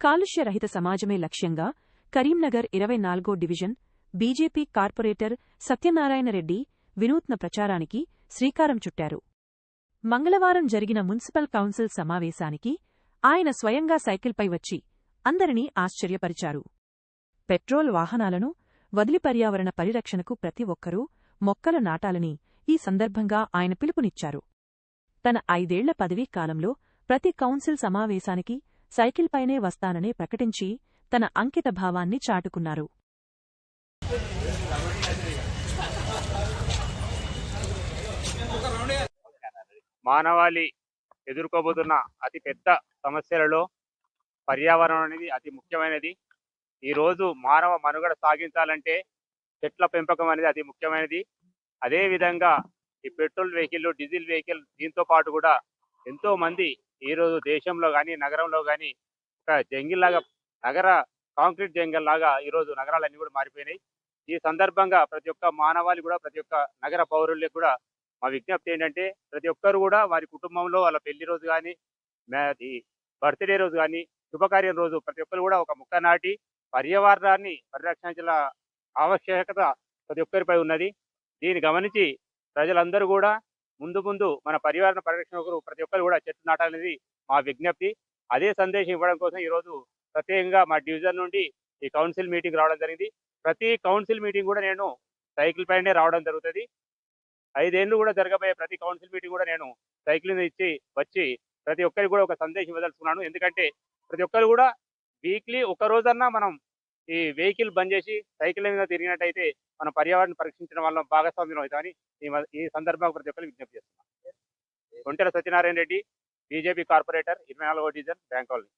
కాలుష్య రహిత సమాజమే లక్ష్యంగా కరీంనగర్ 24వ డివిజన్ బీజేపీ కార్పొరేటర్ సత్యనారాయణరెడ్డి వినూత్న ప్రచారానికి శ్రీకారం చుట్టారు. మంగళవారం జరిగిన మున్సిపల్ కౌన్సిల్ సమావేశానికి ఆయన స్వయంగా సైకిల్పై వచ్చి అందరినీ ఆశ్చర్యపరిచారు. పెట్రోల్ వాహనాలను వదిలి పర్యావరణ పరిరక్షణకు ప్రతి ఒక్కరూ మొక్కలు నాటాలని ఈ సందర్భంగా ఆయన పిలుపునిచ్చారు. తన 5 ఏళ్ల పదవీ కాలంలో ప్రతి కౌన్సిల్ సమావేశానికి సైకిల్పైనే వస్తానని ప్రకటించి తన అంకిత భావాన్ని చాటుకున్నారు. మానవాళి ఎదుర్కోబోతున్న అతి పెద్ద సమస్యలలో పర్యావరణం అనేది అతి ముఖ్యమైనది. ఈరోజు మానవ మనుగడ సాగించాలంటే చెట్ల పెంపకం అనేది అతి ముఖ్యమైనది. అదేవిధంగా ఈ పెట్రోల్ వెహికల్, డీజిల్ వెహికల్ దీంతో పాటు కూడా ఎంతో మంది ఈరోజు దేశంలో కానీ నగరంలో కానీ ఒక జంగిల్లాగా కాంక్రీట్ జంగిల్ లాగా ఈరోజు నగరాలన్నీ కూడా మారిపోయినాయి. ఈ సందర్భంగా ప్రతి ఒక్క మానవాళి కూడా ప్రతి ఒక్క నగర పౌరులకు కూడా మా విజ్ఞప్తి ఏంటంటే ప్రతి ఒక్కరు కూడా వారి కుటుంబంలో వాళ్ళ పెళ్లి రోజు కానీ బర్త్డే రోజు కానీ శుభకార్యం రోజు ప్రతి ఒక్కరు కూడా ఒక మొక్క నాటి పర్యావరణాన్ని పరిరక్షించాల ఆవశ్యకత ప్రతి ఒక్కరిపై ఉన్నది. దీన్ని గమనించి ప్రజలందరూ కూడా ముందు మన పర్యావరణ పరిరక్షణ ప్రతి ఒక్కరు కూడా చెట్లు నాటాలనేది మా విజ్ఞప్తి. అదే సందేశం ఇవ్వడం కోసం ఈరోజు ప్రత్యేకంగా మా డివిజన్ నుండి ఈ కౌన్సిల్ మీటింగ్ రావడం జరిగింది. ప్రతి కౌన్సిల్ మీటింగ్ కూడా నేను సైకిల్ పైనే రావడం జరుగుతుంది. 5 ఏళ్ళు కూడా జరగబోయే ప్రతి కౌన్సిల్ మీటింగ్ కూడా నేను సైకిల్ వచ్చి ప్రతి ఒక్కరికి కూడా ఒక సందేశం ఇవ్వదలుచుకున్నాను. ఎందుకంటే ప్రతి ఒక్కరు కూడా వీక్లీ ఒక రోజన్నా మనం ఈ వెహికల్ బంద్ చేసి సైకిల్ మీద తిరిగినట్టయితే మనం పర్యావరణ పరీక్షించడం వల్ల భాగస్వామ్యం అవుతామని ఈ సందర్భంగా ప్రతి ఒక్కరికి విజ్ఞప్తి చేస్తున్నాను. కొంటెల సత్యనారాయణ రెడ్డి, బీజేపీ కార్పొరేటర్, 24వ డివిజన్, బ్యాంక్ కాలనీ.